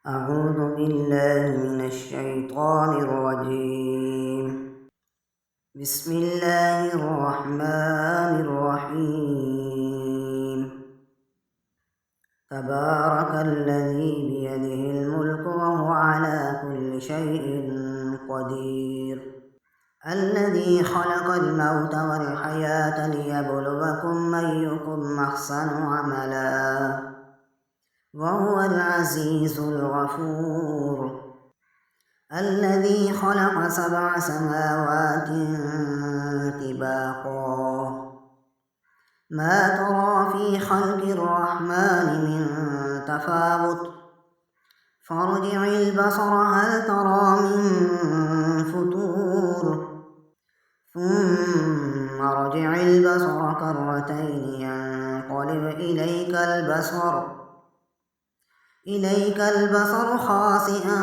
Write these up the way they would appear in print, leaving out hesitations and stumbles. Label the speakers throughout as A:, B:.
A: أعوذ بالله من الشيطان الرجيم. بسم الله الرحمن الرحيم. تبارك الذي بيده الملك وهو على كل شيء قدير. الذي خلق الموت والحياة ليبلوكم أيكم أحسن عملا وهو العزيز الغفور. الذي خلق 7 سماوات طباقا ما ترى في خلق الرحمن من تفاوت فارجع البصر هل ترى من فطور ثم ارجع البصر كرتين ينقلب إليك البصر خاسئا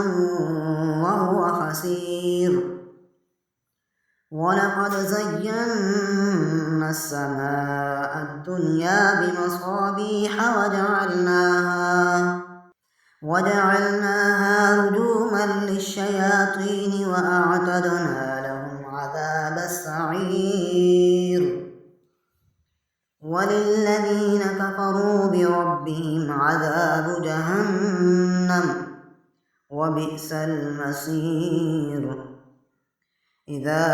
A: وهو حسير. ولقد زينا السماء الدنيا بمصابيح وجعلناها رجوما للشياطين وأعتدنا لهم عذاب السعير. وللذين كفروا بربهم عذاب جهنم وبئس المصير. إذا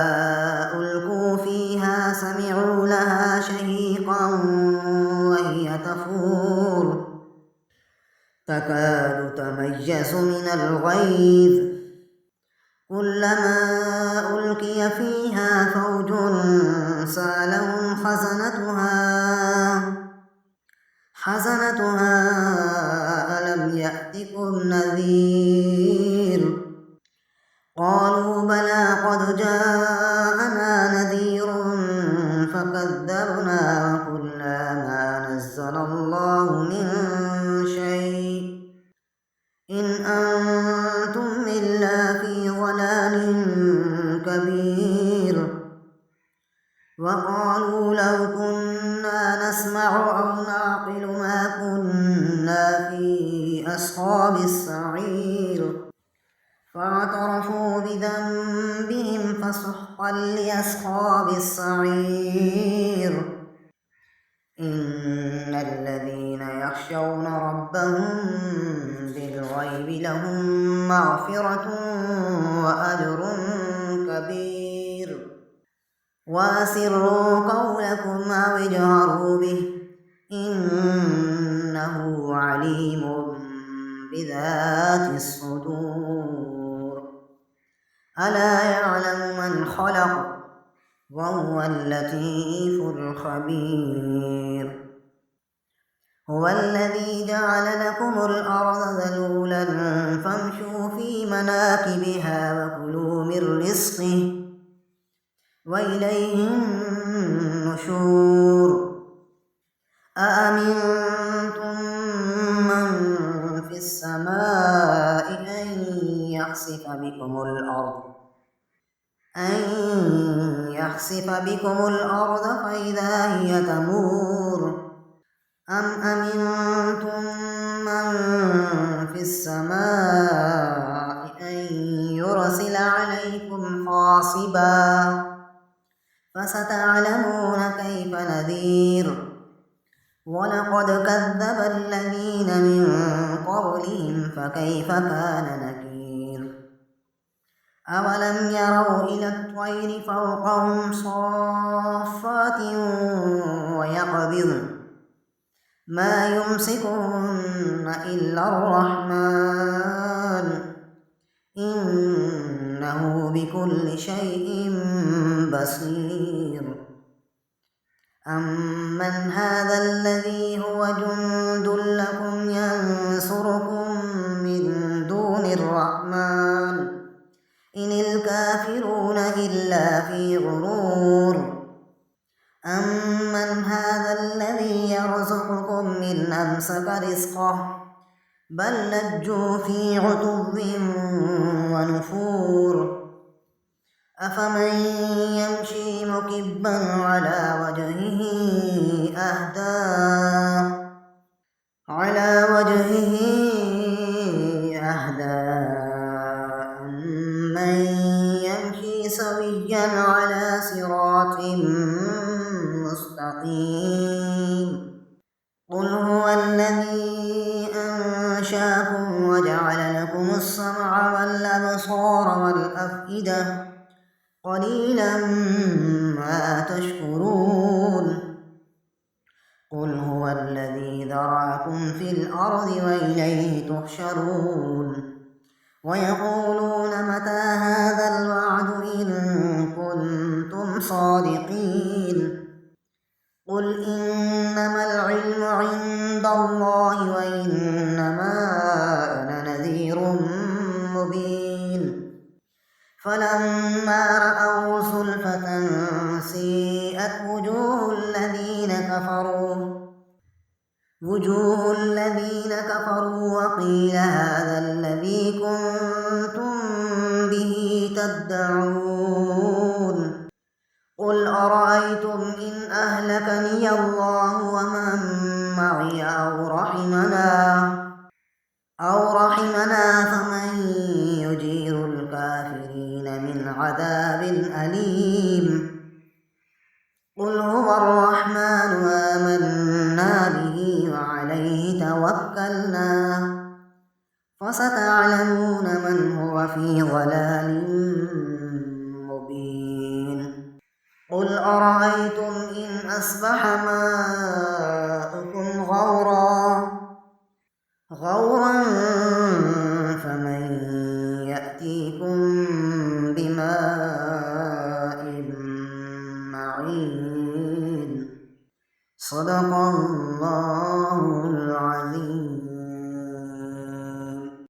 A: ألقوا فيها سمعوا لها شهيقا وهي تفور تكاد تميز من الغيظ كلما ألقي فيها فوج سألهم خزنتها ألم يأتكم نذير قالوا بلى قد جاءنا نذير فكذبنا وقلنا ما نزل الله من شيء إن أنتم إلا في ضلال كبير. وقالوا لو كنا نسمع أو نعقل ما كنا في أصحاب السعير فاعترفوا بذنبهم فسحقا لأصحاب السعير. إن الذين يخشون ربهم بالغيب لهم مغفرة وأجر كبير. وأسروا قولكم أو اجهروا به إنه عليم بذات الصدور. ألا يعلم من خلق وهو اللطيف الخبير. هو الذي جعل لكم الأرض ذلولا فامشوا في مناكبها وكلوا من رزقه وإليه النشور. أأمنتم من في السماء أن يخسف بكم الأرض فإذا هي تمور أم أمنتم من في السماء أن يرسل عليكم حاصبا فستعلمون كيف نذير. ولقد كذب الذين من قبلهم فكيف كان نكير. أولم يروا إلى الطير فوقهم صافات ويقبضن ما يمسكهن إلا الرحمن إنه بكل شيء بصير. أمن هذا الذي هو جند لكم ينصركم من دون الرحمن إن الكافرون إلا في غرور. أمن هذا الذي يرزقكم إن أمسك رزقه بل لجوا في عتب ونفور. أفمن يمشي مكبا على وجهه أهدى أنشاكم وجعل لكم السمع والأبصار والأفئدة قليلا ما تشكرون قل هو الذي ذرأكم في الأرض وإليه تحشرون ويقولون متى هذا الوعد إن كنتم صادقين قل إنما العلم عند الله وإنما أنا نذير مبين فلما رأوا زلفة سيئت وجوه الذين كفروا وقيل هذا الذي كنتم به تدعون قل أرأيتم إن أهلكني الله ومن معي أو رحمنا فمن يجير الكافرين من عذاب أليم قل هو الرحمن آمنا به وعليه توكلنا فستعلمون من هو في ضلال مبين قل أرأيتم إن أصبح ماؤكم غورا فمن يأتيكم بماء معين صدق الله